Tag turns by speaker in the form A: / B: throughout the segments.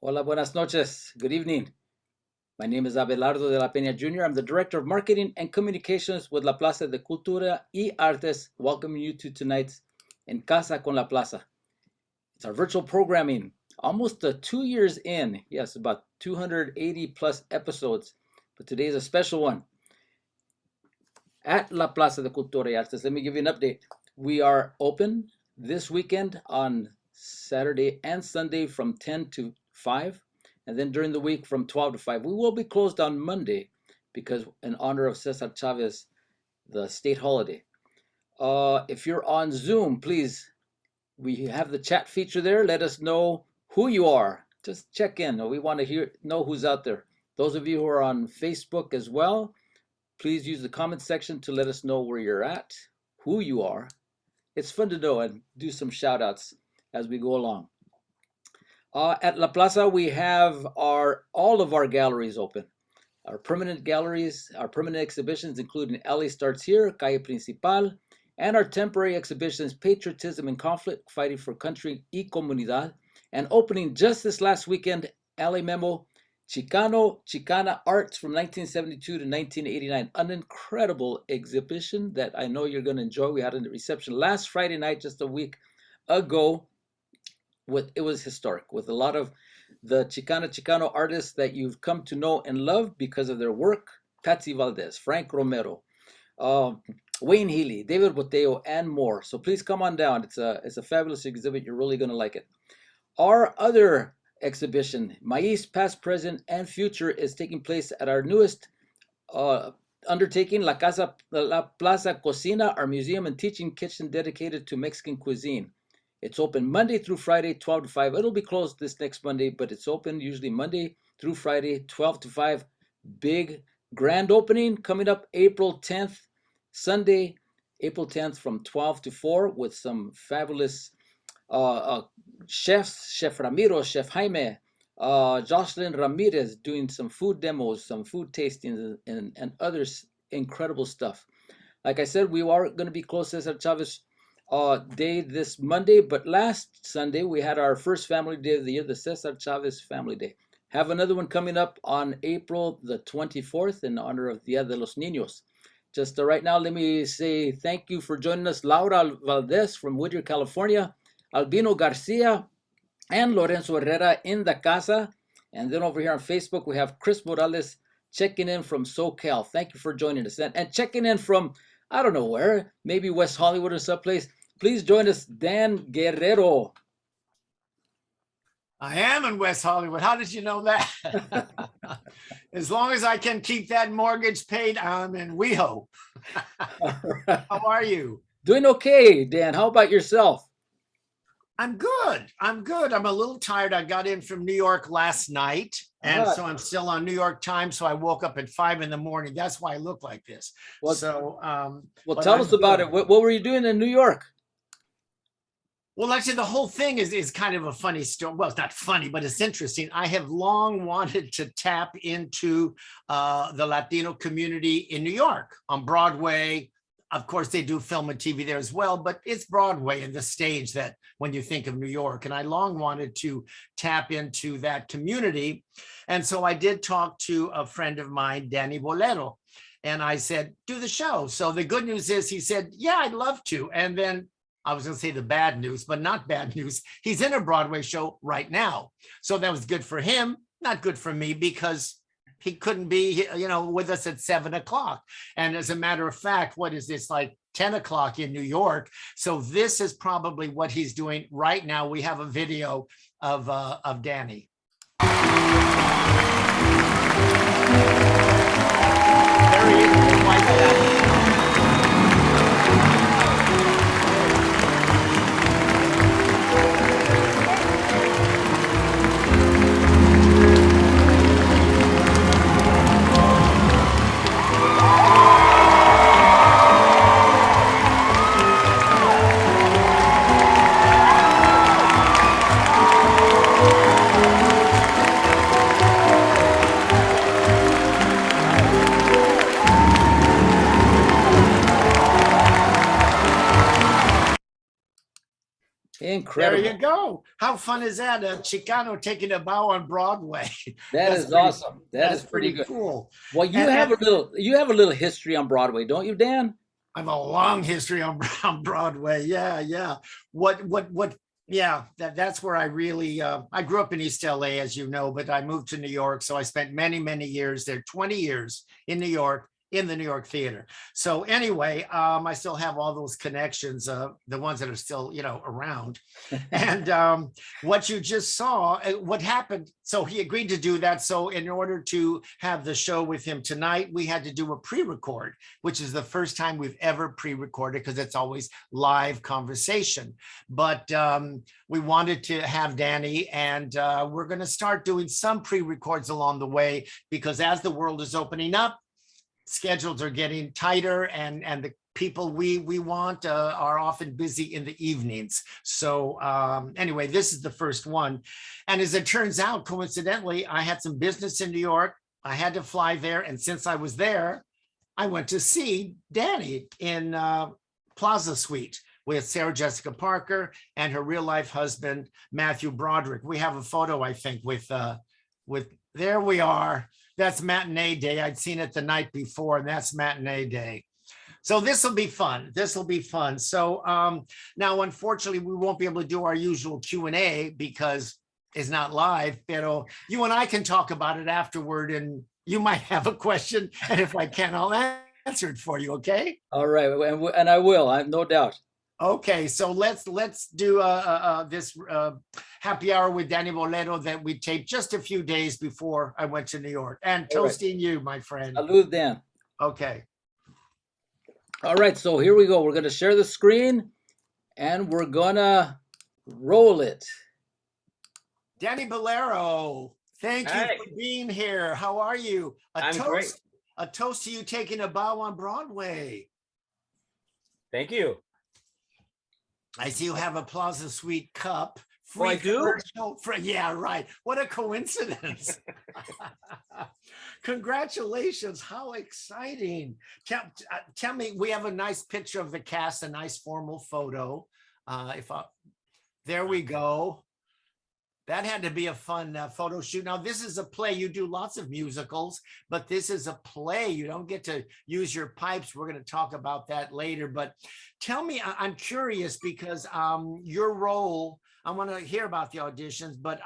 A: Hola, buenas noches. Good evening. My name is Abelardo de la Peña Jr. I'm the Director of Marketing and Communications with La Plaza de Cultura y Artes, welcoming you to tonight's En Casa con la Plaza. It's our virtual programming, almost 2 years in. Yes, about 280 plus episodes, but today is a special one. At La Plaza de Cultura y Artes, let me give you an update. We are open this weekend on Saturday and Sunday from 10 to 5, and then during the week from 12 to 5. We will be closed on Monday because in honor of Cesar Chavez, the state holiday. If you're on Zoom, please, we have the chat feature there. Let us know who you are. Just check in. We want to know who's out there. Those of you who are on Facebook as well, please use the comment section to let us know where you're at, who you are. It's fun to know and do some shout outs as we go along. At La Plaza, we have all of our galleries open. Our permanent galleries, our permanent exhibitions, including LA Starts Here, Calle Principal, and our temporary exhibitions, Patriotism and Conflict, Fighting for Country y Comunidad, and opening just this last weekend, LA Memo, Chicana Arts from 1972 to 1989. An incredible exhibition that I know you're going to enjoy. We had a reception last Friday night, just a week ago. It was historic with a lot of the Chicano artists that you've come to know and love because of their work. Patsy Valdez, Frank Romero, Wayne Healy, David Boteo, and more. So please come on down. It's a fabulous exhibit. You're really going to like it. Our other exhibition, Maíz, Past, Present, and Future, is taking place at our newest undertaking, La Plaza Cocina, our museum and teaching kitchen dedicated to Mexican cuisine. It's open Monday through Friday, 12 to 5. It'll be closed this next Monday, but it's open usually Monday through Friday, 12 to 5. Big grand opening coming up April 10th, Sunday, April 10th from 12 to 4 with some fabulous chefs, Chef Ramiro, Chef Jaime, Jocelyn Ramirez doing some food demos, some food tastings, and other incredible stuff. Like I said, we are going to be closed Cesar Chavez Day this Monday, but last Sunday we had our first family day of the year, the Cesar Chavez Family Day. Have another one coming up on April the 24th in honor of Dia de los Niños. Just right now, let me say thank you for joining us, Laura Valdez from Whittier, California, Albino Garcia, and Lorenzo Herrera in the casa. And then over here on Facebook, we have Chris Morales checking in from SoCal. Thank you for joining us. And checking in from, I don't know where, maybe West Hollywood or someplace. Please join us, Dan Guerrero.
B: I am in West Hollywood. How did you know that? As long as I can keep that mortgage paid, I'm in WeHo. Right. How are you?
A: Doing okay, Dan. How about yourself?
B: I'm good. I'm a little tired. I got in from New York last night, and so I'm still on New York time. So I woke up at 5 a.m. That's why I look like this.
A: Well,
B: tell
A: us about it. What were you doing in New York?
B: Well, actually, the whole thing is kind of a funny story. Well, it's not funny, but it's interesting. I have long wanted to tap into the Latino community in New York on Broadway. Of course, they do film and TV there as well, but it's Broadway and the stage that when you think of New York. And I long wanted to tap into that community. And so I did talk to a friend of mine, Danny Bolero, and I said, do the show. So the good news is he said, yeah, I'd love to. And then I was going to say the bad news, but not bad news. He's in a Broadway show right now. So that was good for him, not good for me, because he couldn't be, with us at 7 o'clock. And as a matter of fact, what is this, like 10 o'clock in New York? So this is probably what he's doing right now. We have a video of Danny. There he is, like that. There
A: Incredible.
B: you go. How fun is that? A Chicano taking a bow on Broadway.
A: That
B: That's
A: is awesome. That is
B: that's
A: pretty
B: pretty
A: good.
B: cool.
A: Well,
B: And
A: you have a little history on Broadway, don't you, Dan?
B: I have a long history on, on Broadway. Yeah, yeah. What? Yeah, that's where I really. I grew up in East LA, as you know, but I moved to New York, so I spent many years there. 20 years in New York, in the New York theater. So anyway, I still have all those connections, the ones that are still, around. And what you just saw, what happened, so he agreed to do that. So in order to have the show with him tonight, we had to do a pre-record, which is the first time we've ever pre-recorded because it's always live conversation. But we wanted to have Danny, and we're going to start doing some pre-records along the way, because as the world is opening up, schedules are getting tighter, and the people we want are often busy in the evenings. So anyway, this is the first one. And as it turns out, coincidentally, I had some business in New York. I had to fly there. And since I was there, I went to see Danny in Plaza Suite with Sarah Jessica Parker and her real life husband, Matthew Broderick. We have a photo, I think, with there we are. That's matinee day. I'd seen it the night before, and that's matinee day. So this will be fun. This will be fun. So now, unfortunately, we won't be able to do our usual Q&A because it's not live, pero you and I can talk about it afterward, and you might have a question, and if I can, I'll answer it for you, okay?
A: All right, and I will. I have no doubt.
B: Okay, so let's do this happy hour with Danny Bolero that we taped just a few days before I went to New York. And
A: All right.
B: toasting you, my friend.
A: Salud, Dan.
B: Okay.
A: All right, so here we go. We're going to share the screen, and we're going to roll it.
B: Danny Bolero, thank you
C: Hi.
B: for being here. How are you?
C: I'm great.
B: A toast to you taking a bow on Broadway.
C: Thank you.
B: I see you have a Plaza Suite cup.
C: Oh, I do?
B: commercial yeah, right. What a coincidence. Congratulations. How exciting. Tell me, we have a nice picture of the cast, a nice formal photo. There we go. That had to be a fun photo shoot. Now, this is a play. You do lots of musicals, but this is a play. You don't get to use your pipes. We're going to talk about that later. But tell me, I'm curious because your role, I want to hear about the auditions, but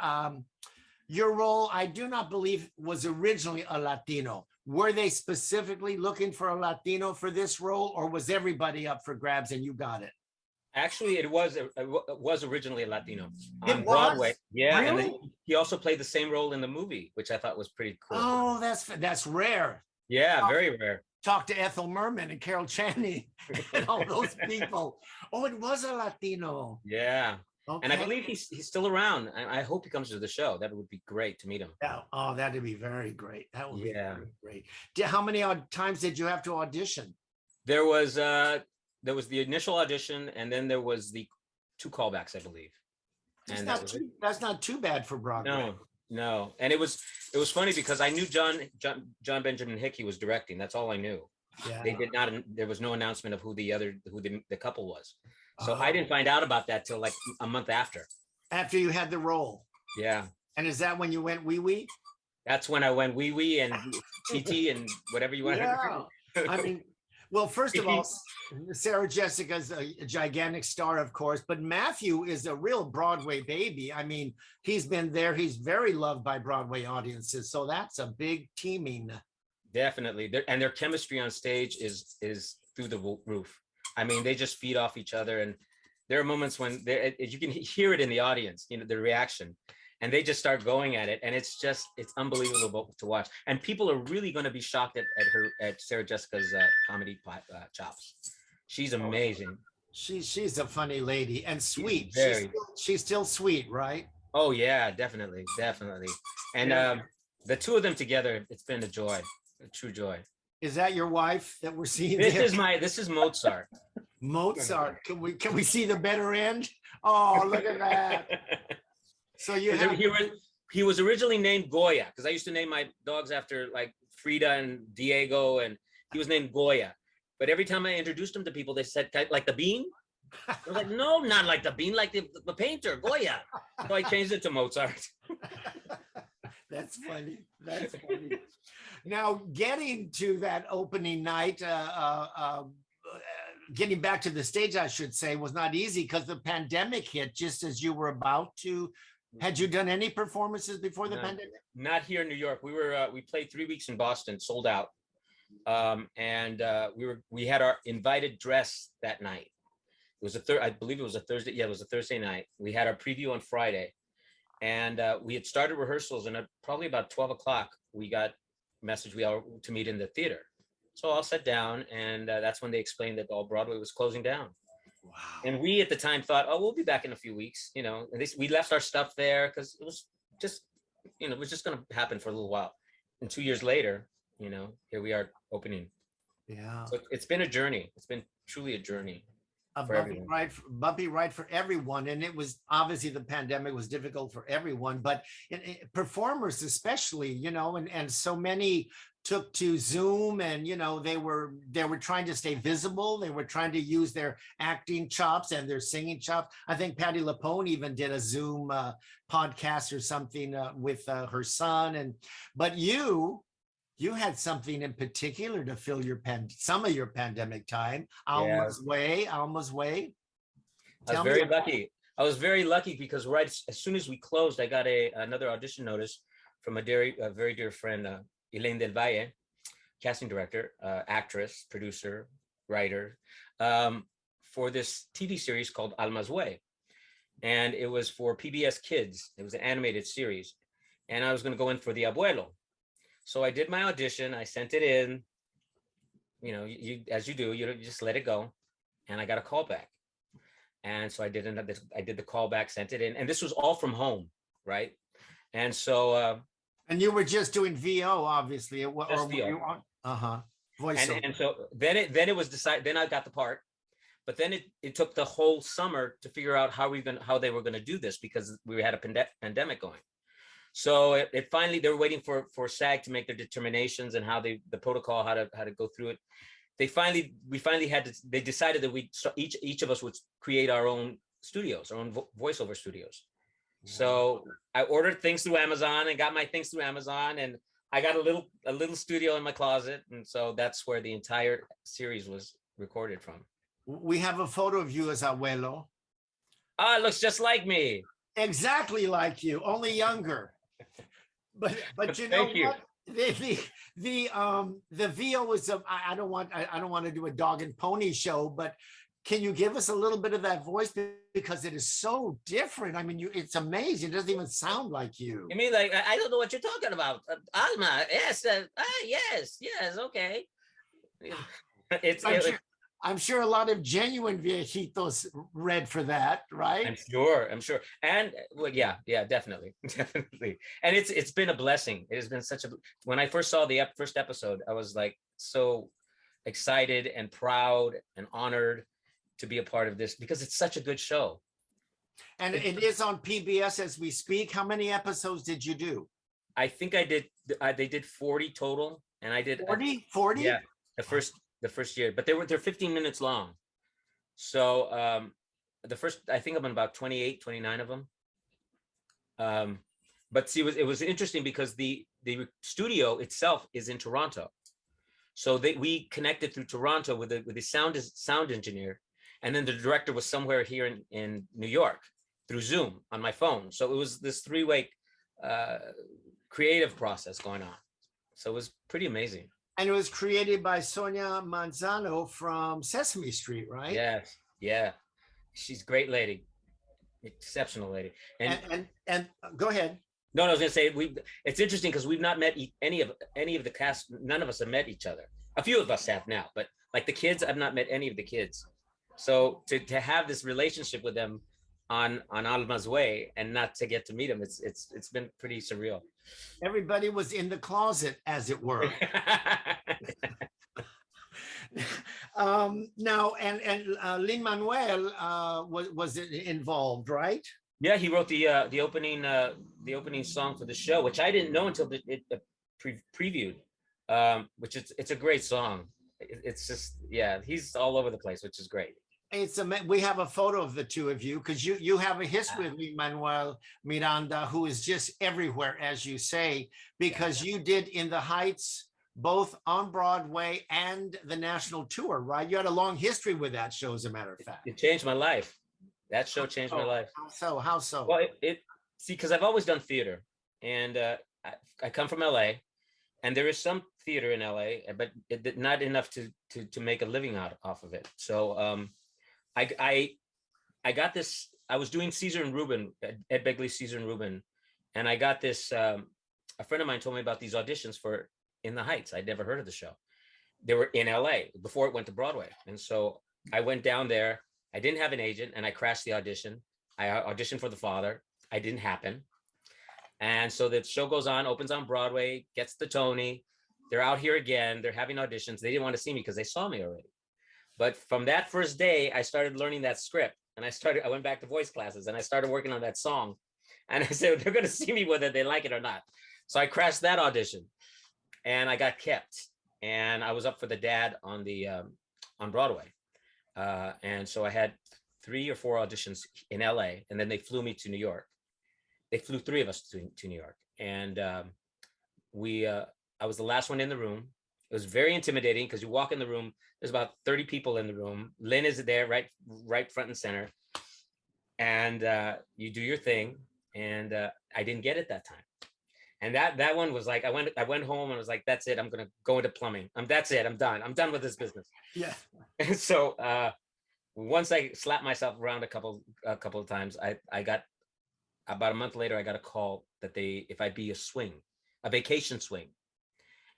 B: your role, I do not believe was originally a Latino. Were they specifically looking for a Latino for this role, or was everybody up for grabs and you got it?
C: Actually, it was originally a Latino
B: It
C: on
B: was?
C: Broadway. Yeah, and then
B: Really?
C: he also played the same role in the movie, which I thought was pretty cool.
B: Oh, that's rare.
C: Yeah, very rare.
B: Talk to Ethel Merman and Carol Channing and all those people. Oh, it was a Latino.
C: Yeah, and I
B: Okay.
C: believe he's still around. I hope he comes to the show. That would be great to meet him.
B: Yeah. Oh, that'd be very great. That would be
C: Yeah.
B: very great. How many times did you have to audition?
C: There was the initial audition, and then there was the 2 callbacks, I believe. And
B: That's not too bad for Broadway.
C: No, and it was funny because I knew John Benjamin Hickey was directing. That's all I knew.
B: Yeah.
C: They did not. There was no announcement of who the couple was. So I didn't find out about that till like a month after.
B: After you had the role.
C: Yeah,
B: And is that when you went wee wee?
C: that's when I went wee wee and TT and whatever you want.
B: Yeah. I mean, well, first of all, Sarah Jessica's a gigantic star, of course, but Matthew is a real Broadway baby. I mean, he's been there. He's very loved by Broadway audiences. So that's a big teaming.
C: Definitely, their chemistry on stage is through the roof. I mean, they just feed off each other, and there are moments when you can hear it in the audience, the reaction, and they just start going at it, and it's unbelievable to watch. And people are really going to be shocked at Sarah Jessica's comedy chops. She's amazing.
B: She's a funny lady and sweet.
C: Very.
B: She's still sweet, right?
C: Oh yeah, definitely. And the 2 of them together, it's been a joy, a true joy.
B: Is that your wife that we're seeing?
C: This
B: there?
C: is Mozart.
B: Mozart. Can we see the better end? Oh, look at that. So you have
C: he was originally named Goya, because I used to name my dogs after like Frida and Diego, and he was named Goya. But every time I introduced him to people, they said, like the bean. I was like, no, not like the bean, like the painter, Goya. So I changed it to Mozart.
B: That's funny. That's funny. Now, getting to that opening night, getting back to the stage, I should say, was not easy because the pandemic hit just as you were about to. Had you done any performances before the pandemic?
C: Not here in New York. We played 3 weeks in Boston, sold out. We had our invited dress that night. It was I believe it was a Thursday. Yeah, it was a Thursday night. We had our preview on Friday, and we had started rehearsals, and at probably about 12 o'clock, we got a message we are to meet in the theater. So I'll sit down, and that's when they explained that all Broadway was closing down.
B: Wow.
C: And we at the time thought, oh, we'll be back in a few weeks, you know. And we left our stuff there because it was just, you know, it was just going to happen for a little while. And 2 years later, you know, here we are opening.
B: Yeah.
C: So it's been a journey. It's been truly a journey.
B: A bumpy ride for everyone. And it was obviously the pandemic was difficult for everyone, but performers especially, you know, and so many took to Zoom, and, you know, they were trying to stay visible. They were trying to use their acting chops and their singing chops. I think Patti LuPone even did a Zoom podcast or something with her son. But you had something in particular to fill some of your pandemic time. Alma's Way.
C: I was very lucky. I was very lucky because right as soon as we closed, I got another audition notice from a very dear friend, Elaine Del Valle, casting director, actress, producer, writer, for this TV series called Alma's Way. And it was for PBS Kids. It was an animated series. And I was going to go in for the abuelo. So I did my audition. I sent it in. You know, as you do, you just let it go. And I got a call back. And so I did the call back, sent it in. And this was all from home, right? And so...
B: and you were just doing VO, obviously.
C: Just VO.
B: Voiceover.
C: And so then it was decided. Then I got the part, but then it took the whole summer to figure out how they were going to do this because we had a pandemic going. So it finally, they were waiting for SAG to make their determinations and how the protocol, how to go through it. They decided that each of us would create our own studios, our own voiceover studios. So I ordered things through Amazon and got my things through Amazon, and I got a little studio in my closet. And so that's where the entire series was recorded from.
B: We have a photo of you as abuelo.
C: Ah, it looks just like me.
B: Exactly like you, only younger. But you know what? The VO was I don't want to do a dog and pony show, but can you give us a little bit of that voice, because it is so different? I mean, it's amazing. It doesn't even sound like you.
C: You mean like, I don't know what you're talking about. Alma, yes, yes, okay.
B: I'm sure a lot of genuine viejitos read for that, right?
C: I'm sure. And well, yeah, definitely. And it's been a blessing. It has been when I first saw the first episode, I was like so excited and proud and honored to be a part of this because it's such a good show.
B: And it is on PBS as we speak. How many episodes did you do?
C: I think I did. They did 40 total, and I did
B: 40.
C: Yeah, the first year, but they're 15 minutes long. So I think I'm on about 28, 29 of them. But see, it was interesting because the studio itself is in Toronto. So we connected through Toronto with the sound engineer. And then the director was somewhere here in New York through Zoom on my phone. So it was this 3-way creative process going on. So it was pretty amazing.
B: And it was created by Sonia Manzano from Sesame Street, right?
C: Yes. Yeah. She's a great lady. Exceptional lady.
B: And go ahead.
C: No, I was going to say, it's interesting because we've not met any of the cast. None of us have met each other. A few of us have now, but like the kids, I've not met any of the kids. So to have this relationship with them on Alma's Way and not to get to meet them, it's been pretty surreal.
B: Everybody was in the closet, as it were. Now, and Lin-Manuel was involved, right?
C: Yeah, he wrote the opening song for the show, which I didn't know until it previewed. Which it's a great song. It's just, yeah, he's all over the place, which is great.
B: We have a photo of the two of you because you have a history with Manuel Miranda, who is just everywhere, as you say, because you did In the Heights both on Broadway and the national tour, right? You had a long history with that show, as a matter of fact.
C: It changed my life. That show changed my life.
B: How so? How so?
C: Well, see, because I've always done theater, and I come from LA, and there is some theater in LA, but not enough to make a living off of it. So I got this. I was doing Caesar and Reuben, Ed Begley's Caesar and Reuben, and I got this. A friend of mine told me about these auditions for In the Heights. I'd never heard of the show. They were in LA before it went to Broadway, and so I went down there. I didn't have an agent, and I crashed the audition. I auditioned for the father. I didn't happen. And so the show goes on, opens on Broadway, gets the Tony. They're out here again. They're having auditions. They didn't want to see me because they saw me already. But from that first day, I started learning that script. And I went back to voice classes and I started working on that song. And I said, they're going to see me whether they like it or not. So I crashed that audition and I got kept. And I was up for the dad on Broadway. And so I had 3 or 4 auditions in LA, and then they flew me to New York. They flew 3 of us to New York, and I was the last one in the room. It was very intimidating because you walk in the room, there's about 30 people in the room. Lynn is there, right front and center, and you do your thing. And I didn't get it that time. And that one was like, I went home and I was like, that's it. I'm going to go into plumbing. That's it. I'm done. I'm done with this business.
B: Yeah.
C: And so once I slapped myself around a couple of times, I got, about a month later, I got a call that if I'd be a vacation swing.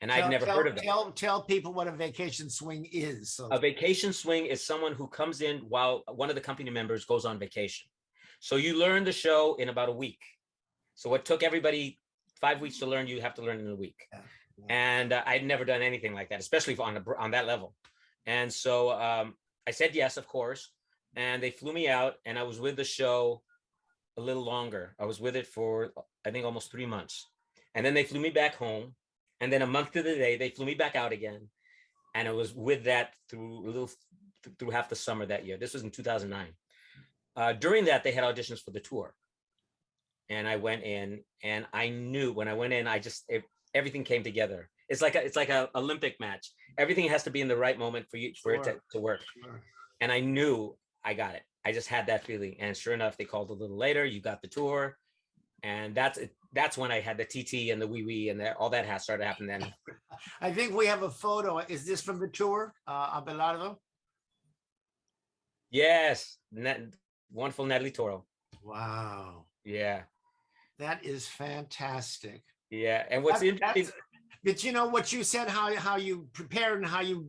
C: And I'd never heard of that.
B: Tell people what a vacation swing is.
C: A vacation swing is someone who comes in while one of the company members goes on vacation. So you learn the show in about a week. So what took everybody 5 weeks to learn, you have to learn in a week. Yeah. And I'd never done anything like that, especially on that level. And so I said yes, of course. And they flew me out, and I was with the show a little longer. I was with it for, I think, almost 3 months. And then they flew me back home. And then a month to the day, they flew me back out again. And I was with that through half the summer that year. This was in 2009. During that, they had auditions for the tour. And I went in, and I knew when I went in, everything came together. It's like a Olympic match. Everything has to be in the right moment for it to work. Sure. And I knew I got it. I just had that feeling. And sure enough, they called a little later. You got the tour, and that's when I had the TT and the wee and all that has started happening then.
B: I think we have a photo. Is this from the tour, Abelardo?
C: Yes, wonderful Natalie Toro.
B: Wow.
C: Yeah.
B: That is fantastic.
C: Yeah, and what's interesting,
B: but you know what you said, how you prepared and how you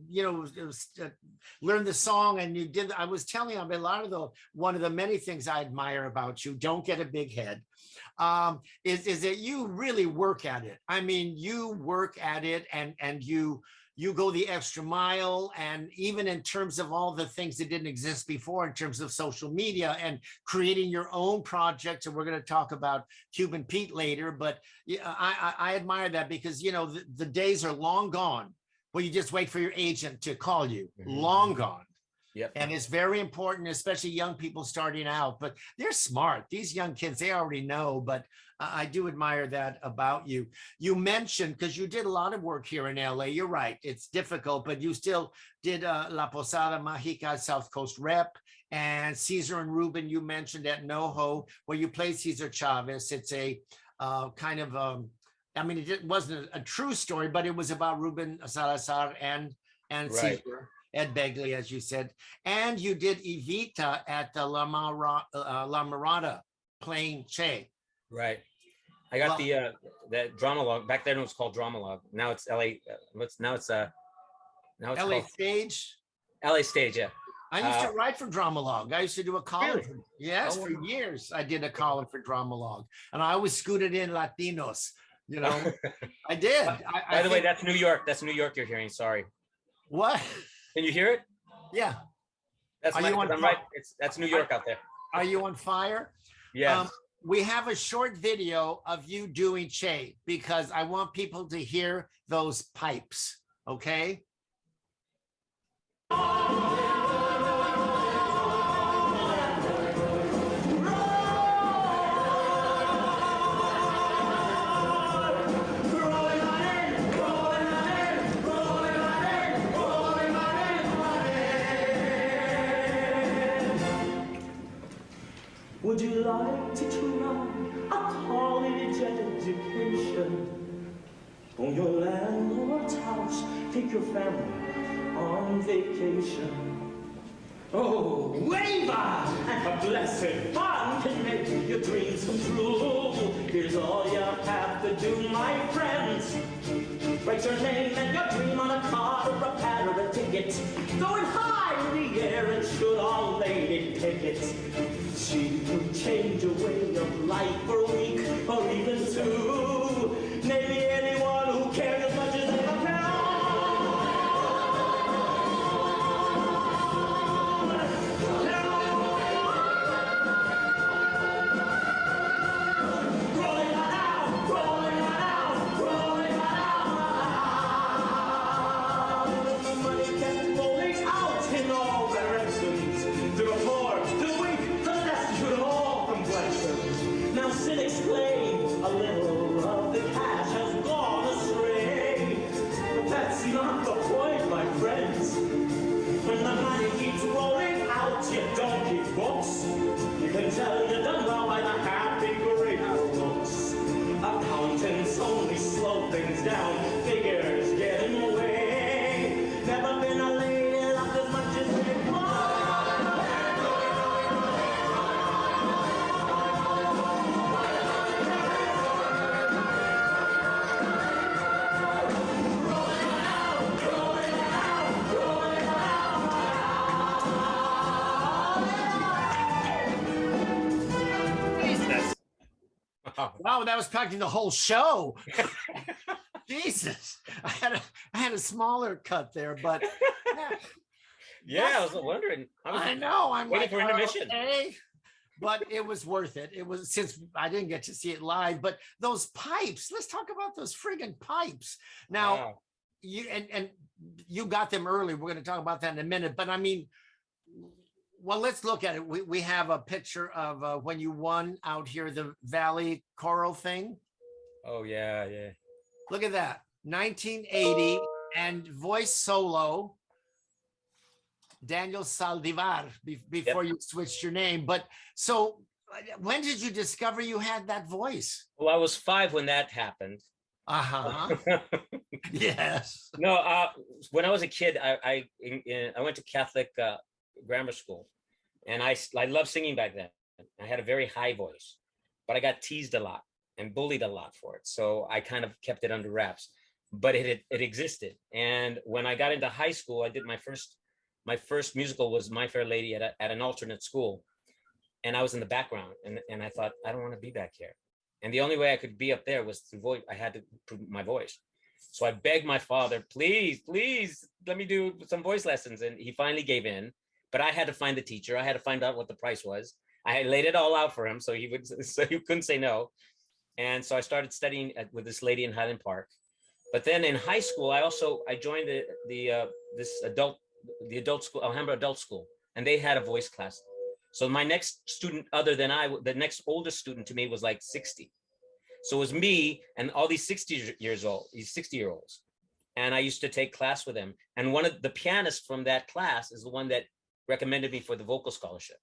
B: learned the song, and you did. I was telling Abelardo, one of the many things I admire about you, don't get a big head, is that you really work at it. I mean, you work at it, and you go the extra mile, and even in terms of all the things that didn't exist before in terms of social media and creating your own projects. And we're going to talk about Cuban Pete later, but I admire that because, the days are long gone where you just wait for your agent to call you. Mm-hmm. Long gone. Yep. And it's very important, especially young people starting out, but they're smart. These young kids, they already know, but I do admire that about you. You mentioned, because you did a lot of work here in LA, you're right, it's difficult, but you still did La Posada Mágica South Coast Rep, and Caesar and Reuben you mentioned at NoHo, where you played Cesar Chavez. It's a kind of, I mean, it wasn't a true story, but it was about Reuben Salazar and right. Caesar. Ed Begley, as you said, and you did Evita at the La Mirada playing Che.
C: Right. I got that drama log. Back then it was called drama log. Now it's LA. Now it's
B: LA Stage.
C: LA Stage, yeah.
B: I used to write for drama log. I used to do a column. Really? Yes, for years I did a column for drama log, and I always scooted in Latinos. I did.
C: By the way, that's New York. That's New York. You're hearing. Sorry.
B: What?
C: Can you hear it?
B: Yeah.
C: I'm right. That's New York out there.
B: Are you on fire?
C: Yeah.
B: We have a short video of you doing Che because I want people to hear those pipes. Okay.
D: Would you like to try a college education? Own your landlord's house, take your family on vacation. Oh, wave on, and a blessed fun can make your dreams come true. Here's all you have to do, my friends. Write your name and your dream on a card or a pad or a ticket. Throw it high in the air and shoot all lady pickets. She could change your way of life for a week or even two. Maybe anyone who cares as much as they can. You can tell you're done well by the happy Guerrero looks. Accountants only slow things down, figures get in the way. Never been a lady loved as much as they
B: Wow, that was practically the whole show. Jesus, I had a smaller cut there, but
C: Yeah, I was wondering.
B: I know I'm
C: waiting
B: like,
C: for intermission.
B: okay. But it was worth it. It was, since I didn't get to see it live, but those pipes. Let's talk about those friggin' pipes. Now,
C: Wow.
B: you and you got them early. We're going to talk about that in a minute. But I mean, well, let's look at it. We have a picture of when you won out here, the Valley Choral thing.
C: Oh yeah, yeah.
B: Look at that, 1980, and voice solo, Daniel Saldivar, before you switched your name. But so when did you discover you had that voice?
C: Well, I was 5 when that happened.
B: Uh-huh. Yes.
C: No, when I was a kid, I went to Catholic grammar school, and I loved singing back then. I had a very high voice, but I got teased a lot and bullied a lot for it. So I kind of kept it under wraps, but it existed. And when I got into high school, I did my first musical was My Fair Lady at an alternate school. And I was in the background, and I thought, I don't want to be back here. And the only way I could be up there was through voice. I had to prove my voice. So I begged my father, please, let me do some voice lessons. And he finally gave in, but I had to find the teacher. I had to find out what the price was. I had laid it all out for him, so he couldn't say no. And so I started studying with this lady in Highland Park. But then in high school, I joined the adult school, Alhambra Adult School, and they had a voice class. So my next student, the next oldest student to me was like 60. So it was me and all these 60-year-olds. And I used to take class with them. And one of the pianists from that class is the one that recommended me for the vocal scholarship.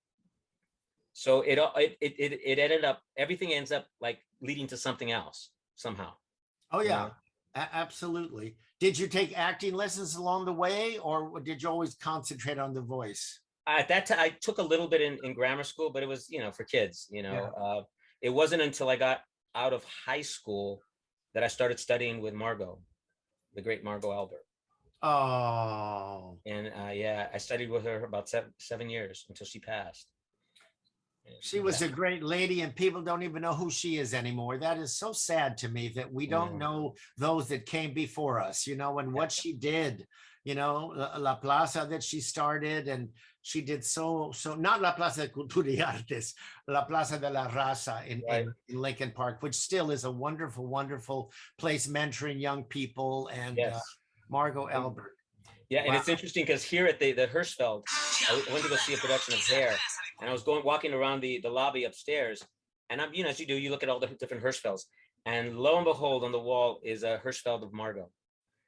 C: So it ended up, everything ends up like leading to something else somehow.
B: Oh yeah, absolutely. Did you take acting lessons along the way, or did you always concentrate on the voice?
C: At that time, I took a little bit in grammar school, but it was, for kids, It wasn't until I got out of high school that I started studying with Margot, the great Margot Albert.
B: Oh.
C: And I studied with her about 7 years until she passed.
B: She was a great lady, and people don't even know who she is anymore. That is so sad to me that we don't know those that came before us, and what she did, La Plaza that she started, and she did so not La Plaza de Cultura y Artes, La Plaza de la Raza in Lincoln Park, which still is a wonderful, wonderful place mentoring young people, and Margot Albert.
C: Yeah, and it's interesting because here at the Hirschfeld, I went to go see a production of Hair, and I was walking around the lobby upstairs, and I'm, as you do, you look at all the different Hirschfelds, and lo and behold, on the wall is a Hirschfeld of Margot.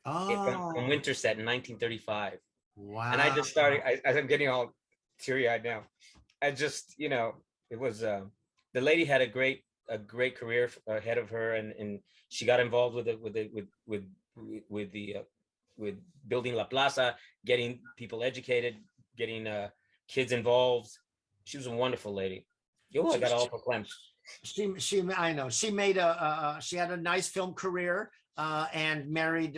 C: From Winterset in 1935.
B: Wow.
C: And I just started, I'm getting all teary-eyed now. I just, it was the lady had a great career ahead of her, and she got involved with it with the with building La Plaza, getting people educated, getting kids involved. She was a wonderful lady. Yo, I got all proclaimed.
B: I know she made she had a nice film career and married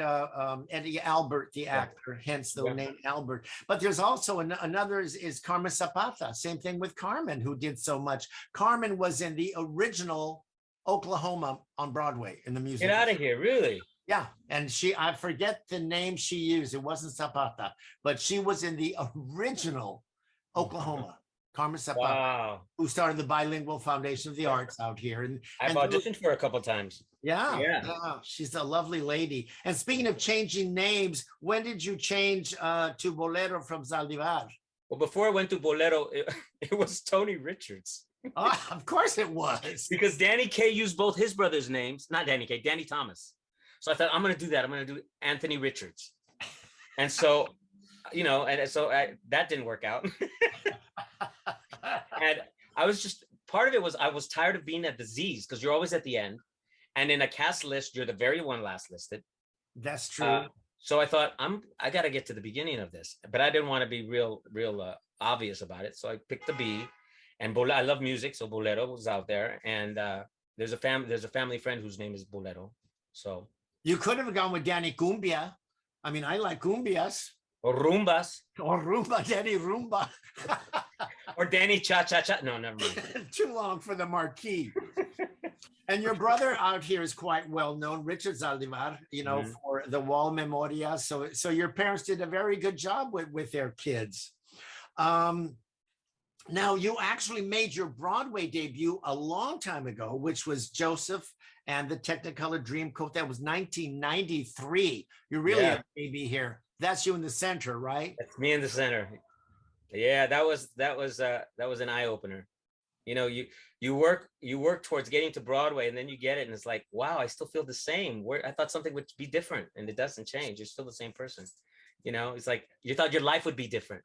B: Eddie Albert, the actor, hence the name Albert. But there's also another is Carmen Zapata. Same thing with Carmen, who did so much. Carmen was in the original Oklahoma on Broadway in the musical.
C: Get out of here, really?
B: Yeah, and I forget the name she used. It wasn't Zapata, but she was in the original Oklahoma. Carmen Zapata,
C: Wow.
B: who started the Bilingual Foundation of the Arts out here. And
C: I've auditioned for her a couple of times.
B: Yeah, she's a lovely lady. And speaking of changing names, when did you change to Bolero from Zaldivar?
C: Well, before I went to Bolero, it was Tony Richards.
B: Oh, of course it was.
C: Because Danny Kaye used both his brothers' names, not Danny Kaye, Danny Thomas. So I thought, I'm going to do that. I'm going to do Anthony Richards. And so, that didn't work out. And I was just, part of it was I was tired of being at the Z's because you're always at the end. And in a cast list, you're the very one last listed.
B: That's true.
C: So I thought, I got to get to the beginning of this, but I didn't want to be real obvious about it. So I picked the B, and I love music. So Bolero was out there. And there's a family friend whose name is Bolero. So
B: you could have gone with Danny Cumbia. I mean, I like cumbias.
C: Or Rumbas.
B: Or Rumba, Danny Rumba.
C: Or Danny Cha Cha Cha. No, never mind.
B: Too long for the marquee. And your brother out here is quite well known, Richard Zaldivar, for the Wall Memoria. So your parents did a very good job with their kids. Now, you actually made your Broadway debut a long time ago, which was Joseph and the Technicolor Dream Coat. That was 1993. You're really a baby here. That's you in the center, right?
C: That's me in the center. Yeah, that was an eye opener. You work towards getting to Broadway, and then you get it, and it's like, wow, I still feel the same. I thought something would be different, and it doesn't change. You're still the same person. It's like you thought your life would be different.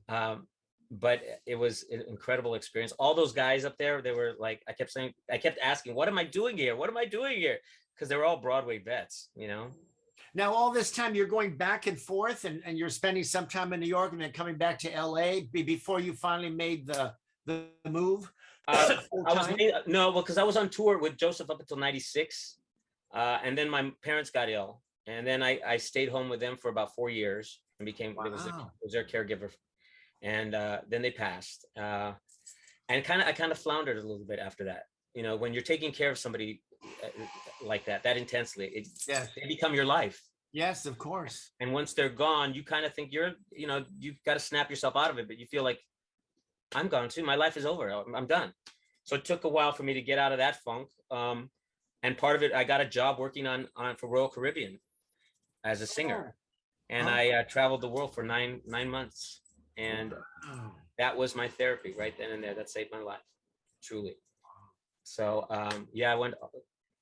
C: But it was an incredible experience. All those guys up there, they were like, I kept asking, what am I doing here? What am I doing here? Because they were all Broadway vets,
B: Now, all this time you're going back and forth and you're spending some time in New York and then coming back to LA before you finally made the move?
C: Because I was on tour with Joseph up until 96. And then my parents got ill. And then I stayed home with them for about 4 years and was their caregiver. And then they passed. And I kind of floundered a little bit after that. When you're taking care of somebody like that intensely, they become your life.
B: Yes, of course.
C: And once they're gone, you kind of think you've got to snap yourself out of it, but you feel like I'm gone too. My life is over. I'm done. So it took a while for me to get out of that funk. And part of it, I got a job working on for Royal Caribbean as a singer. And I traveled the world for nine months. And that was my therapy right then and there. That saved my life, truly. So I went.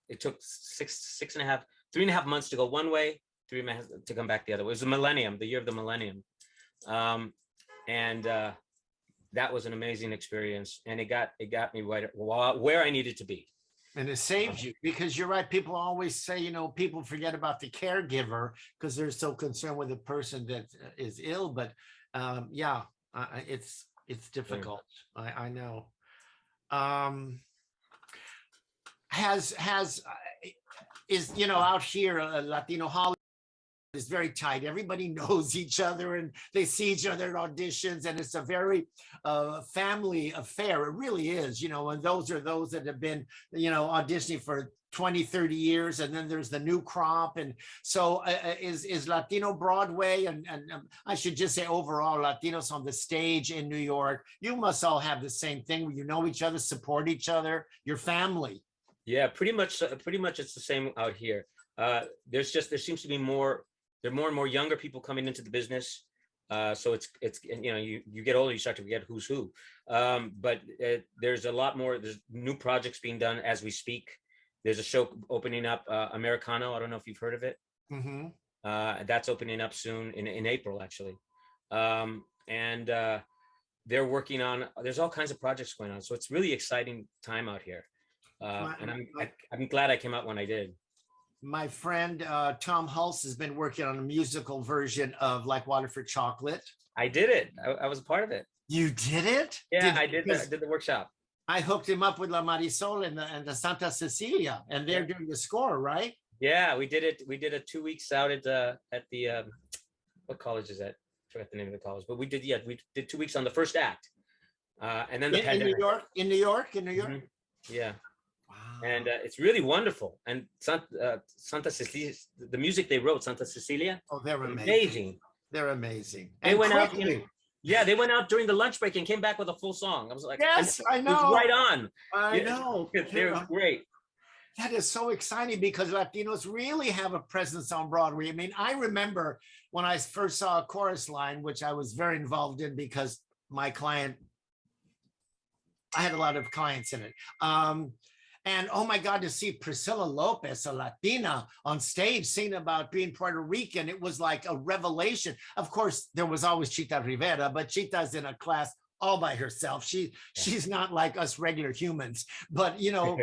C: It took 3.5 months to go one way, 3.5 to come back the other way. It was the year of the millennium, and that was an amazing experience. And it got me right where I needed to be.
B: And it saved you, because you're right. People always say, people forget about the caregiver because they're so concerned with the person that is ill. But it's difficult. Yeah. I know. Out here, Latino Hollywood is very tight. Everybody knows each other and they see each other at auditions, and it's a very family affair. It really is, and those are those that have been, auditioning for 20, 30 years, and then there's the new crop. And so is Latino Broadway, and I should just say overall Latinos on the stage in New York, you must all have the same thing where you know each other, support each other, your family.
C: Yeah, pretty much it's the same out here. There seems to be more and more younger people coming into the business. So it's you get older, you start to forget who's who. But there's a lot more. There's new projects being done as we speak. There's a show opening up, Americano. I don't know if you've heard of it.
B: Mm-hmm.
C: That's opening up soon in April, actually. they're working on, there's all kinds of projects going on. So it's really exciting time out here. And I'm glad I came out when I did.
B: My friend Tom Hulse has been working on a musical version of Like Water for Chocolate.
C: I did it. I was a part of it.
B: You did it?
C: Yeah, I did the workshop.
B: I hooked him up with La Marisol and the Santa Cecilia, and they're doing the score, right?
C: Yeah, we did it. We did it 2 weeks out at the what college is that? I forgot the name of the college, but we did 2 weeks on the first act, and then the pandemic.
B: In New York. Mm-hmm.
C: Yeah.
B: Wow.
C: And it's really wonderful. And Santa Cecilia, the music they wrote, Santa Cecilia.
B: Oh, they're amazing.
C: Amazing.
B: They're amazing.
C: They went out. Yeah, they went out during the lunch break and came back with a full song. I was like,
B: yes, I know.
C: It was right on.
B: I know.
C: They were great.
B: That is so exciting because Latinos really have a presence on Broadway. I mean, I remember when I first saw a chorus line, which I was very involved in because my client, I had a lot of clients in it. And oh my God, to see Priscilla Lopez, a Latina, on stage singing about being Puerto Rican, it was like a revelation. Of course, there was always Chita Rivera, but Chita's in a class all by herself. She's not like us regular humans, but you know,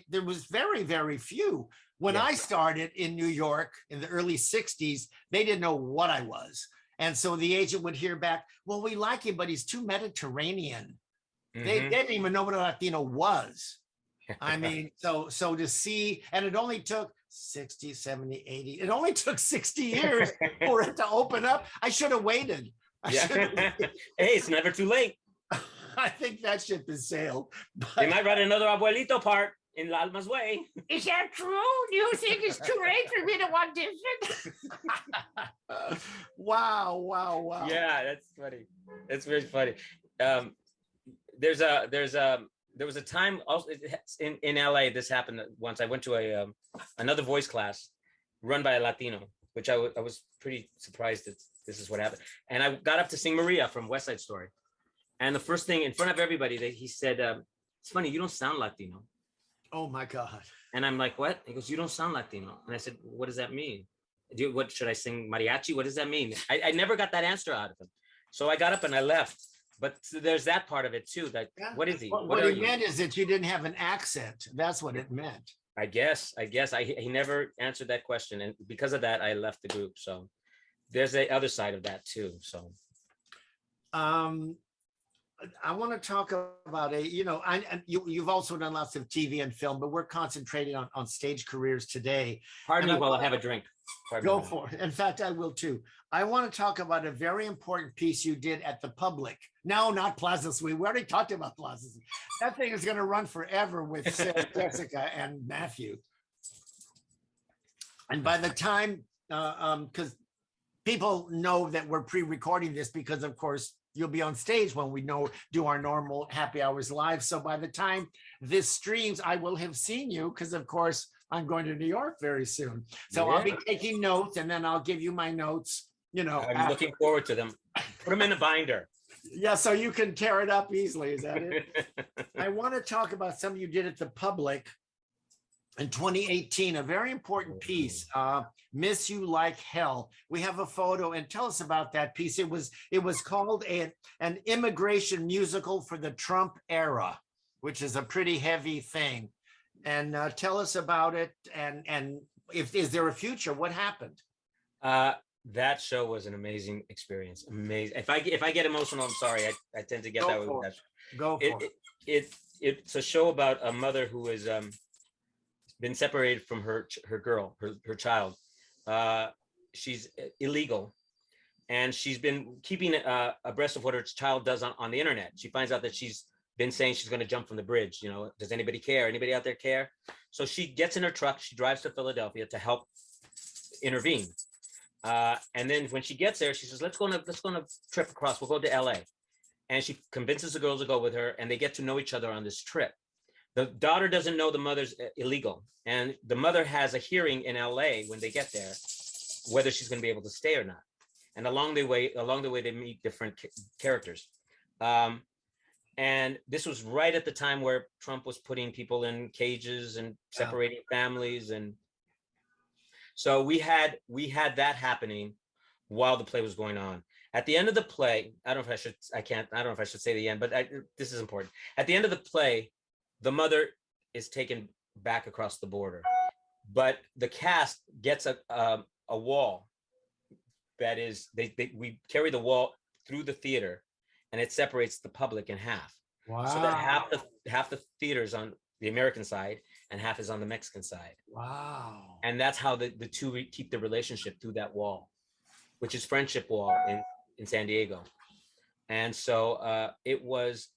B: there was very, very few. When I started in New York in the early 60s, they didn't know what I was. And so the agent would hear back, well, we like him, but he's too Mediterranean. They didn't even know what a Latino was. I mean, so to see, and it only took 60, 70, 80, it only took 60 years for it to open up. I should have waited.
C: Hey, it's never too late.
B: I think that ship has sailed.
C: They might write another Abuelito part in La Alma's Way.
B: Is that true? Do you think it's too late for me to audition? Wow.
C: Yeah, that's funny. That's very funny. There was a time also in LA. This happened once. I went to another voice class run by a Latino, which I was pretty surprised that this is what happened. And I got up to sing Maria from West Side Story, and the first thing in front of everybody, he said, "It's funny, you don't sound Latino."
B: Oh my God!
C: And I'm like, "What?" He goes, "You don't sound Latino." And I said, "What does that mean? What should I sing mariachi? What does that mean?" I never got that answer out of him, so I got up and I left. But there's that part of it too. That what is he?
B: What he meant is that you didn't have an accent. That's what it meant.
C: I guess he never answered that question, and because of that, I left the group. So there's the other side of that too. So,
B: I want to talk about you've also done lots of TV and film, but we're concentrating on stage careers today.
C: Pardon me while I have a drink.
B: Go for it. In fact, I will too. I want to talk about a very important piece you did at the Public. No, not Plaza Suite. We already talked about Plaza Suite. That thing is going to run forever with Sarah, Jessica, and Matthew. And by the time, because people know that we're pre-recording this, because of course you'll be on stage when we do our normal happy hours live. So by the time this streams, I will have seen you, because of course I'm going to New York very soon. So I'll be taking notes, and then I'll give you my notes.
C: I'm looking forward to them. Put them in a binder.
B: Yeah, so you can tear it up easily. Is that it? I want to talk about something you did at the Public in 2018, a very important piece, Miss You Like Hell. We have a photo, and tell us about that piece. It was called an immigration musical for the Trump era, which is a pretty heavy thing. And tell us about it, and is there a future? What happened?
C: That show was an amazing experience. Amazing. If I get emotional, I'm sorry. I tend to get that way with that.
B: Go for it.
C: It's a show about a mother who has been separated from her child. She's illegal, and she's been keeping abreast of what her child does on the internet. She finds out that she's been saying she's going to jump from the bridge. Does anybody care? Anybody out there care? So she gets in her truck. She drives to Philadelphia to help intervene. And then when she gets there, she says, let's go on a trip across. We'll go to LA. And she convinces the girls to go with her, and they get to know each other on this trip. The daughter doesn't know the mother's illegal. And the mother has a hearing in LA when they get there, whether she's going to be able to stay or not. And along the way, they meet different characters. And this was right at the time where Trump was putting people in cages and separating families. And so we had that happening while the play was going on. At the end of the play, I don't know if I should say the end, but this is important. At the end of the play, the mother is taken back across the border, but the cast gets a wall that is, we carry the wall through the theater, and it separates the public in half.
B: Wow.
C: So that half the theater's on the American side and half is on the Mexican side.
B: Wow.
C: And that's how the two keep the relationship through that wall, which is Friendship Wall in San Diego. And so it was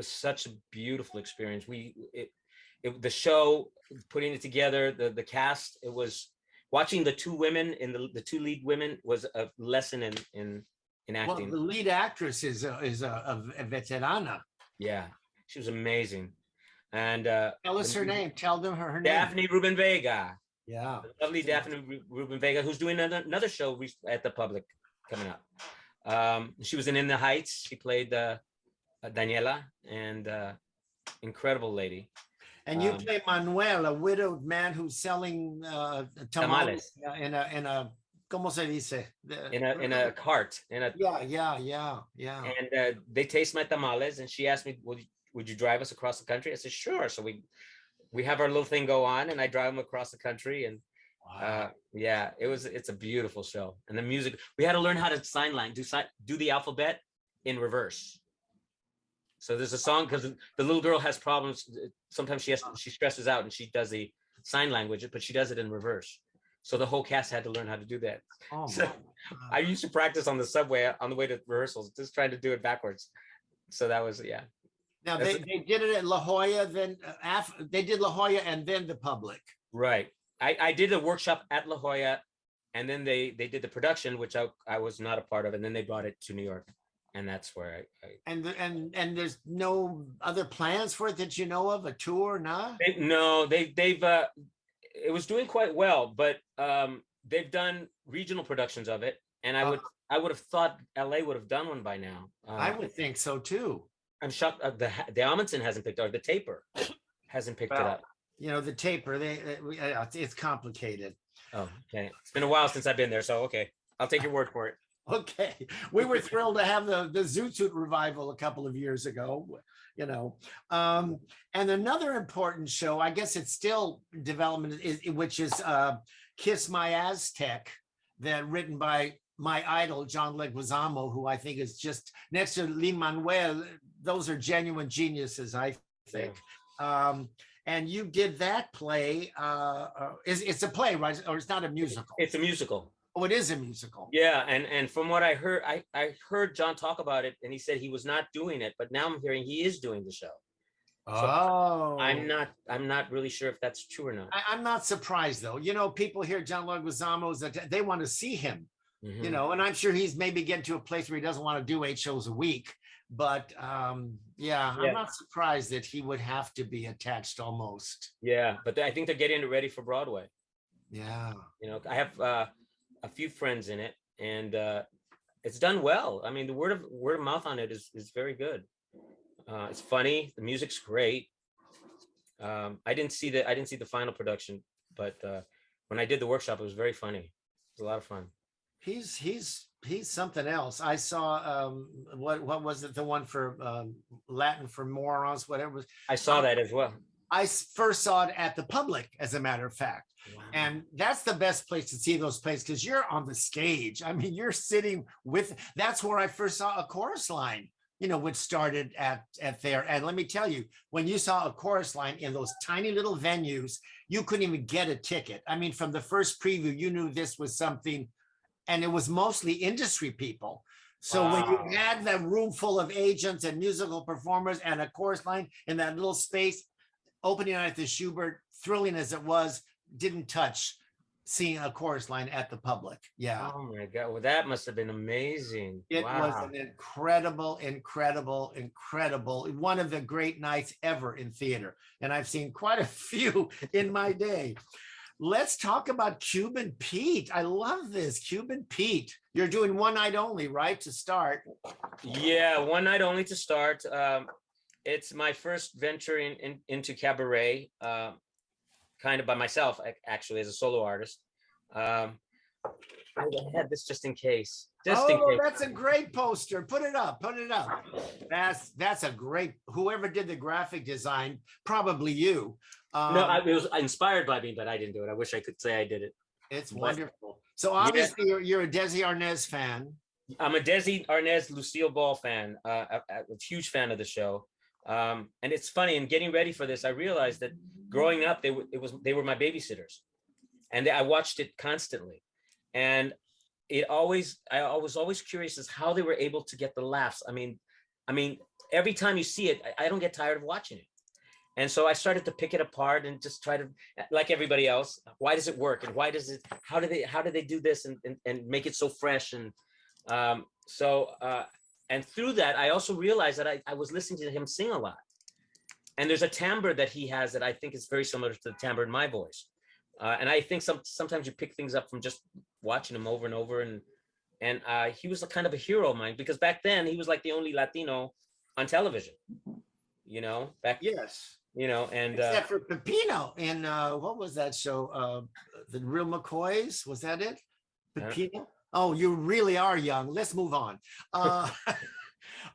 C: such a beautiful experience. The show, putting it together, the cast, it was watching the two women in the two lead women was a lesson in acting.
B: Well, the lead actress is a veterana.
C: Yeah, she was amazing. And
B: tell us her name. Tell them her name.
C: Daphne Rubin Vega.
B: Yeah,
C: the lovely Daphne Rubin Vega, who's doing another show at the Public coming up. She was in The Heights. She played Daniela, and incredible lady.
B: And you play Manuel, a widowed man who's selling tamales in a ¿cómo se dice?
C: In a cart.
B: Yeah.
C: And they taste my tamales, and she asked me, would you drive us across the country? I said, sure. So we have our little thing go on, and I drive them across the country. And
B: wow.
C: It's a beautiful show. And the music, we had to learn how to sign language, do the alphabet in reverse. So there's a song, because the little girl has problems. Sometimes she stresses out and she does the sign language, but she does it in reverse. So the whole cast had to learn how to do that.
B: Oh,
C: so I used to practice on the subway on the way to rehearsals, just trying to do it backwards. So that was, yeah.
B: Now they did it at La Jolla, then they did La Jolla and then the Public.
C: Right. I did a workshop at La Jolla, and then they did the production, which I was not a part of, and then they brought it to New York, and that's where I
B: and there's no other plans for it that you know of, a tour, nah?
C: They've it was doing quite well, but they've done regional productions of it, and I would have thought LA would have done one by now.
B: I would think so too.
C: I'm shocked the Amundsen hasn't picked it up, the Taper hasn't picked it up.
B: You know, the Taper, it's complicated.
C: Oh, okay. It's been a while since I've been there, so okay, I'll take your word for it.
B: Okay, we were thrilled to have the Zoot Suit revival a couple of years ago, you know. And another important show, I guess it's still development, which is Kiss My Aztec, that written by my idol, John Leguizamo, who I think is just, next to Lin-Manuel, those are genuine geniuses, I think. Yeah. And you did that play. It's a play, right? Or it's not a musical?
C: It's a musical.
B: Oh, it is a musical.
C: Yeah, and from what I heard, I heard John talk about it, and he said he was not doing it, but now I'm hearing he is doing the show. So I'm not really sure if that's true or not.
B: I'm not surprised though. You know, people hear John Leguizamo's that they want to see him. Mm-hmm. You know, and I'm sure he's maybe getting to a place where he doesn't want to do 8 shows a week. But I'm not surprised that he would have to be attached almost.
C: Yeah, but I think they're getting it ready for Broadway.
B: Yeah.
C: You know, I have a few friends in it, and it's done well. I mean, the word of mouth on it is very good. It's funny. The music's great. I didn't see the final production, but when I did the workshop, it was very funny. It was a lot of fun.
B: He's something else. I saw what was it, the one for Latin for morons, whatever it was.
C: I saw that as well.
B: I first saw it at the Public, as a matter of fact. Wow. And that's the best place to see those plays, because you're on the stage. I mean, you're sitting with, that's where I first saw A Chorus Line, you know, which started at there. And let me tell you, when you saw A Chorus Line in those tiny little venues, you couldn't even get a ticket. I mean, from the first preview, you knew this was something. And it was mostly industry people. So when you had that room full of agents and musical performers and A Chorus Line in that little space, opening night at the Schubert, thrilling as it was, didn't touch seeing A Chorus Line at the Public. Yeah.
C: Oh my God. Well, that must have been amazing.
B: It was an incredible, one of the great nights ever in theater. And I've seen quite a few in my day. Let's talk about Cuban Pete. I love this. Cuban Pete. You're doing one night only, right, to start?
C: Yeah, one night only to start. It's my first venture into cabaret, kind of by myself, actually, as a solo artist. I had this just in case. Just in
B: Oh,
C: case.
B: that's a great poster. Put it up. Put it up. That's a great. Whoever did the graphic design, probably you.
C: No, it was inspired by me, but I didn't do it. I wish I could say I did it.
B: It's
C: But-
B: wonderful. So obviously you're a Desi Arnaz fan.
C: I'm a Desi Arnaz, Lucille Ball fan. A huge fan of the show. And it's funny. In getting ready for this, I realized that growing up, they were my babysitters, and I watched it constantly. And I was always curious as how they were able to get the laughs. I mean, every time you see it, I don't get tired of watching it. And so I started to pick it apart and just try to, like everybody else, why does it work? And how do they do this and make it so fresh? And and through that, I also realized that I was listening to him sing a lot. And there's a timbre that he has that I think is very similar to the timbre in my voice. And I think sometimes you pick things up from just watching him over and over. And he was a kind of a hero of mine, because back then he was like the only Latino on television,
B: Yes.
C: And
B: Except for Pepino in what was that show? The Real McCoys, was that it? Pepino? Oh, you really are young. Let's move on.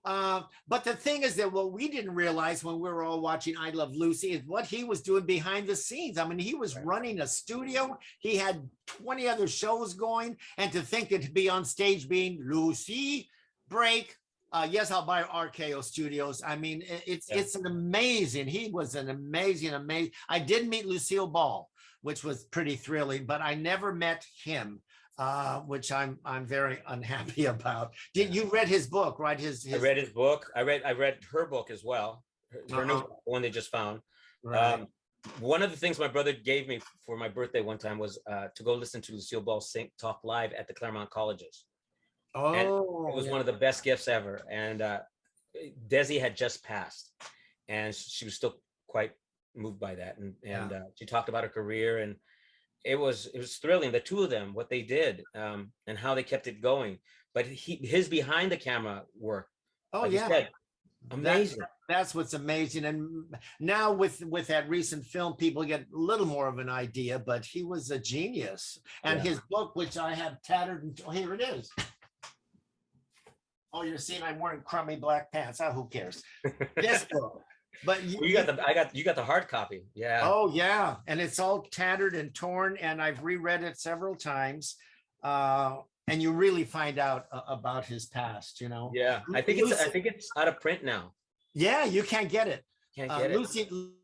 B: But the thing is that what we didn't realize when we were all watching I Love Lucy is what he was doing behind the scenes. I mean, he was running a studio. He had 20 other shows going. And to think that to be on stage being Lucy, break, yes, I'll buy RKO Studios. I mean, it's an amazing, he was an amazing. I did meet Lucille Ball, which was pretty thrilling, but I never met him. Which I'm very unhappy about. Did you read his book, right? I
C: read his book. I read her book as well. Her new one they just found.
B: Right.
C: One of the things my brother gave me for my birthday one time was to go listen to Lucille Ball talk live at the Claremont colleges.
B: Oh,
C: and it was one of the best gifts ever. And Desi had just passed, and she was still quite moved by that. And she talked about her career, and it was thrilling. The two of them, what they did, and how they kept it going. But his behind the camera work.
B: Oh,
C: like
B: yeah.
C: you said, amazing.
B: That's what's amazing. And now with that recent film, people get a little more of an idea, but he was a genius. And his book, which I have tattered, and here it is. Oh, you're seeing I'm wearing crummy black pants. Oh, who cares? This book. But
C: you got the hard copy. Yeah.
B: Oh, yeah. And it's all tattered and torn, and I've reread it several times. And you really find out about his past,
C: Yeah. I think it's out of print now.
B: Yeah, you can't get it.
C: Can't get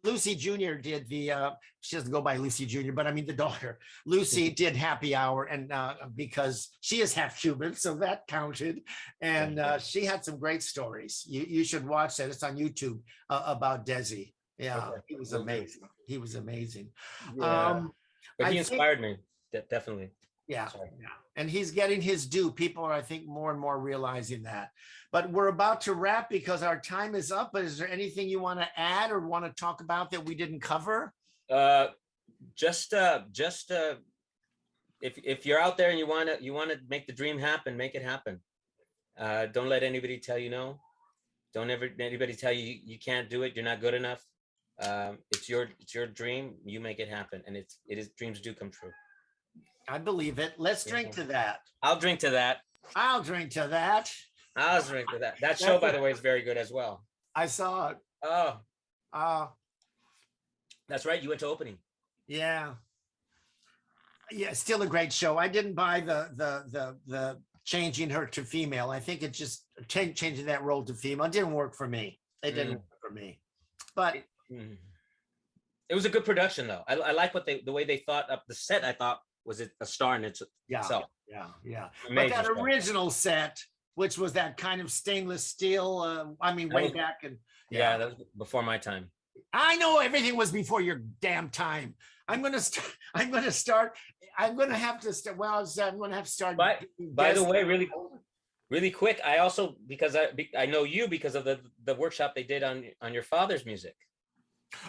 B: Lucy Jr. did she doesn't go by Lucy Jr., but I mean the daughter. Lucy did Happy Hour, and because she is half Cuban, so that counted. And she had some great stories. You should watch that. It's on YouTube about Desi. Yeah, he was amazing. He was amazing.
C: Yeah. But he inspired me, definitely.
B: Yeah, and he's getting his due. People are, I think, more and more realizing that. But we're about to wrap because our time is up. But is there anything you want to add or want to talk about that we didn't cover?
C: Just if you're out there and you want to make the dream happen, make it happen. Don't let anybody tell you no. Don't ever anybody tell you you can't do it. You're not good enough. It's your dream. You make it happen, and it is dreams do come true.
B: I believe it. Let's drink to that.
C: I'll drink to that.
B: I'll drink to that.
C: I'll drink to that. That show, by the way, is very good as well.
B: I saw it.
C: Oh. That's right. You went to opening.
B: Yeah. Yeah, still a great show. I didn't buy the changing her to female. I think it just changing that role to female. It didn't work for me. It didn't work for me. But
C: it was a good production, though. I like the way they thought up the set. I thought was it a star in itself.
B: Yeah.
C: Amazing
B: but that
C: stuff.
B: original set, which was that kind of stainless steel, way back. And
C: that was before my time.
B: I know everything was before your damn time. I'm going to start. I'm going to have to start. Well, I'm going to have to start.
C: By the way, really quick, I also, because I know you because of the workshop they did on your father's music.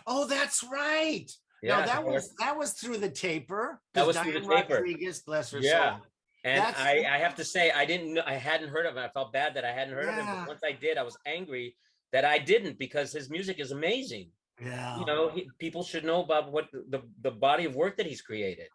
B: Oh, that's right.
C: Yeah,
B: no, that was through the taper.
C: That was through the taper.
B: Rodriguez, bless her
C: soul. And
B: that's
C: I have to say, I hadn't heard of it. I felt bad that I hadn't heard of it. But once I did, I was angry that I didn't, because his music is amazing.
B: Yeah.
C: People should know about what the body of work that he's created.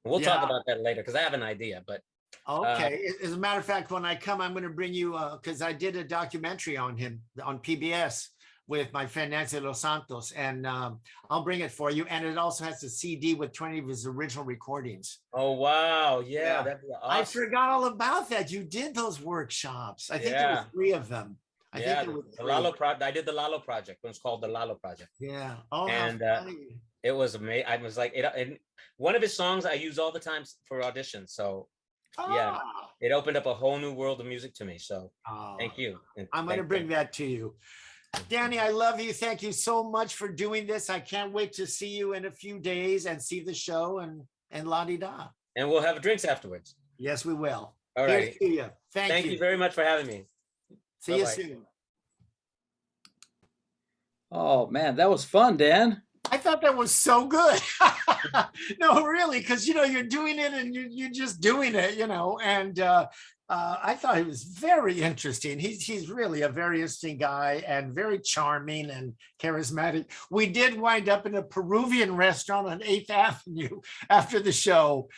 C: We'll talk about that later, because I have an idea, but
B: Okay. As a matter of fact, when I come, I'm going to bring you, because I did a documentary on him on PBS with my friend Nancy Los Santos, and I'll bring it for you. And it also has a CD with 20 of his original recordings.
C: Oh, wow. Yeah,
B: Yeah.
C: that'd be
B: I
C: awesome.
B: forgot all about that. You did those workshops. I think there were 3 of them. I think there were 3.
C: The Lalo project. I did the Lalo project. It was called the Lalo project.
B: Yeah. Oh,
C: and
B: how funny.
C: it was amazing. I was like, and one of his songs I use all the time for auditions. So yeah, it opened up a whole new world of music to me. So thank you. And
B: I'm going to bring that to you. Danny, I love you. Thank you so much for doing this. I can't wait to see you in a few days and see the show and la-di-da.
C: And we'll have drinks afterwards.
B: Yes, we will.
C: All right.
B: Thank you.
C: You very much for having me.
B: See you soon.
A: Oh man, that was fun, Dan.
B: I thought that was so good. No, really, because you're doing it and you're just doing it, and I thought he was very interesting. He's really a very interesting guy and very charming and charismatic. We did wind up in a Peruvian restaurant on 8th Avenue after the show,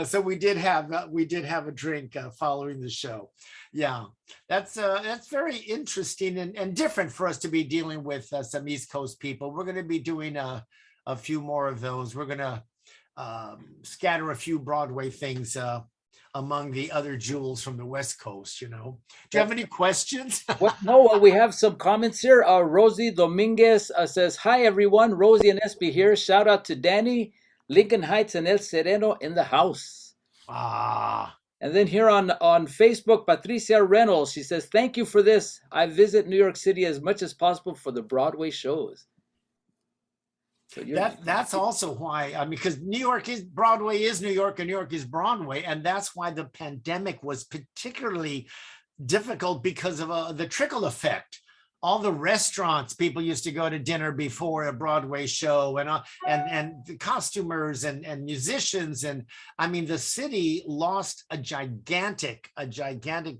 B: so we did have a drink following the show. Yeah, that's very interesting and different for us to be dealing with some East Coast people. We're going to be doing a few more of those. We're going to scatter a few Broadway things among the other jewels from the West Coast. Do you have any questions?
A: No, we have some comments here. Rosie Dominguez says, "Hi everyone, Rosie and Espy here. Shout out to Danny, Lincoln Heights, and El Sereno in the house." And then here on Facebook, Patricia Reynolds, she says, "Thank you for this. I visit New York City as much as possible for the Broadway shows." So
B: that's also why, because Broadway is New York and New York is Broadway. And that's why the pandemic was particularly difficult because of the trickle effect. All the restaurants, people used to go to dinner before a Broadway show, and the costumers and musicians. And I mean, the city lost a gigantic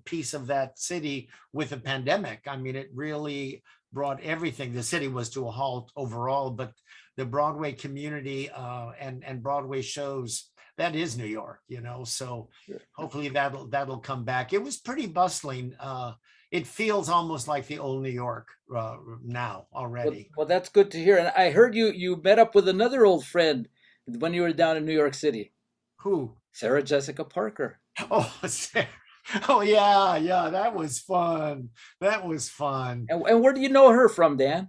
B: piece of that city with the pandemic. I mean, it really brought everything. The city was to a halt overall, but the Broadway community and Broadway shows, that is New York, so hopefully that'll come back. It was pretty bustling. It feels almost like the old New York now already.
A: Well, that's good to hear. And I heard you met up with another old friend when you were down in New York City.
B: Who?
A: Sarah Jessica Parker.
B: Oh, Sarah. Oh, yeah. That was fun.
A: And where do you know her from, Dan?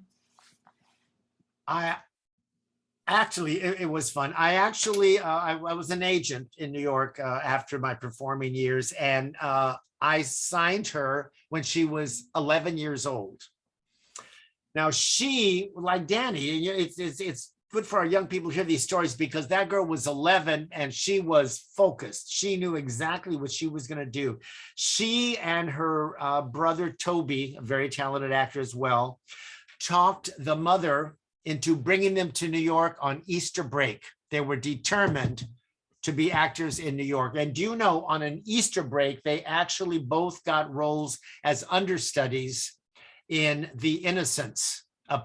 B: Actually, it was fun. I was an agent in New York after my performing years, and I signed her when she was 11 years old. Now, she, like Danny, it's good for our young people to hear these stories, because that girl was 11 and she was focused. She knew exactly what she was going to do. She and her brother, Toby, a very talented actor as well, talked the mother into bringing them to New York on Easter break. They were determined to be actors in New York. And do you know, on an Easter break, they actually both got roles as understudies in The Innocents, a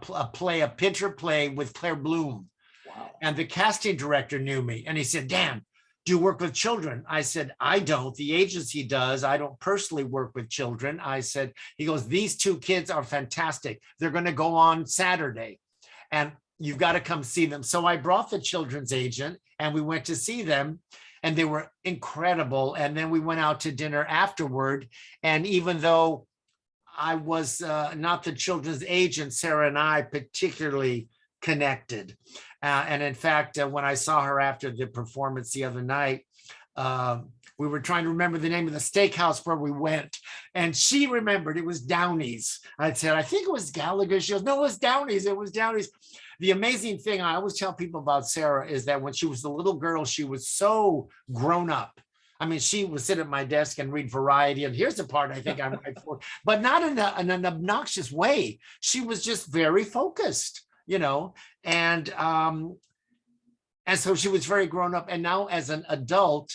B: Pinter play with Claire Bloom.
A: Wow. And
B: the casting director knew me, and he said, "Dan, do you work with children?" I said, "I don't. The agency does. I don't personally work with children." I said, he goes, "These 2 kids are fantastic. They're going to go on Saturday, and you've got to come see them." So I brought the children's agent and we went to see them, and they were incredible. And then we went out to dinner afterward. And even though I was not the children's agent, Sarah and I particularly connected. And in fact, when I saw her after the performance the other night, we were trying to remember the name of the steakhouse where we went. And she remembered. It was Downey's. I said, "I think it was Gallagher." She goes, "No, it was Downey's. It was Downey's." The amazing thing I always tell people about Sarah is that when she was a little girl, she was so grown up. I mean, she would sit at my desk and read Variety, and here's the part I think I'm right for, but not in an obnoxious way. She was just very focused, and so she was very grown up. And now as an adult,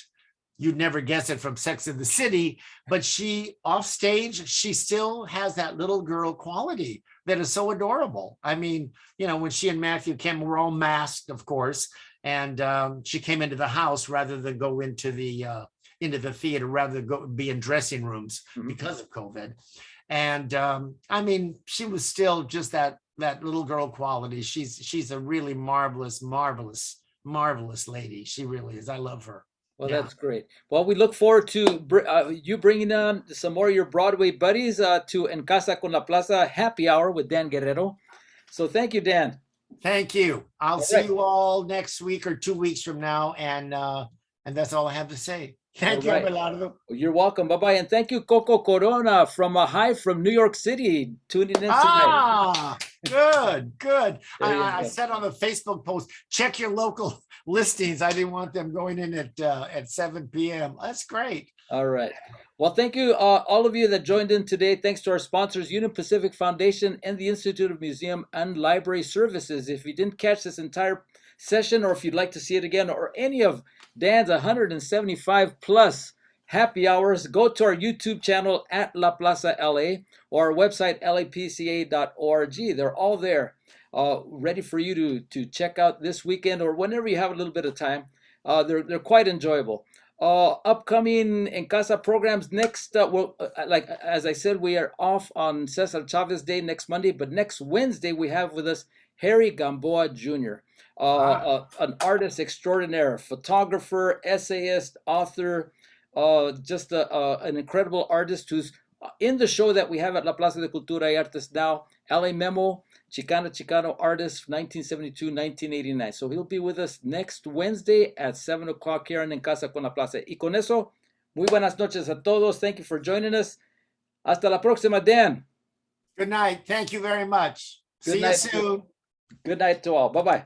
B: you'd never guess it from Sex and the City, but she off stage, she still has that little girl quality that is so adorable. I mean, when she and Matthew came, we're all masked, of course, and she came into the house rather than go into the into the theater rather than go be in dressing rooms because of COVID. And I mean, she was still just that little girl quality. She's a really marvelous lady. She really is. I love her.
A: Well, that's great. Well, we look forward to you bringing on some more of your Broadway buddies to En Casa con la Plaza Happy Hour with Dan Guerrero. So thank you, Dan.
B: Thank you. I'll see you all next week or 2 weeks from now. And that's all I have to say. Thank you, Abelardo.
A: You're welcome. Bye-bye. And thank you, Coco Corona from from New York City, tuning in tonight.
B: Good. I said on the Facebook post, check your local listings. I didn't want them going in at 7 p.m. That's great.
A: All right. Well, thank you, all of you that joined in today. Thanks to our sponsors, Union Pacific Foundation and the Institute of Museum and Library Services. If you didn't catch this entire session, or if you'd like to see it again, or any of Dan's 175 plus happy hours, go to our YouTube channel at La Plaza LA or our website, lapca.org. They're all there, ready for you to check out this weekend or whenever you have a little bit of time. They're quite enjoyable. Upcoming En Casa programs next, like as I said, we are off on Cesar Chavez Day next Monday, but next Wednesday we have with us Harry Gamboa Jr., an artist extraordinaire, photographer, essayist, author, just an incredible artist who's in the show that we have at La Plaza de Cultura y Artes now, LA Memo, Chicano artist, 1972-1989. So he'll be with us next Wednesday at 7 o'clock here en Casa con la Plaza. Y con eso, muy buenas noches a todos. Thank you for joining us. Hasta la próxima, Dan.
B: Good night. Thank you very much. See you soon.
A: Good night to all. Bye-bye.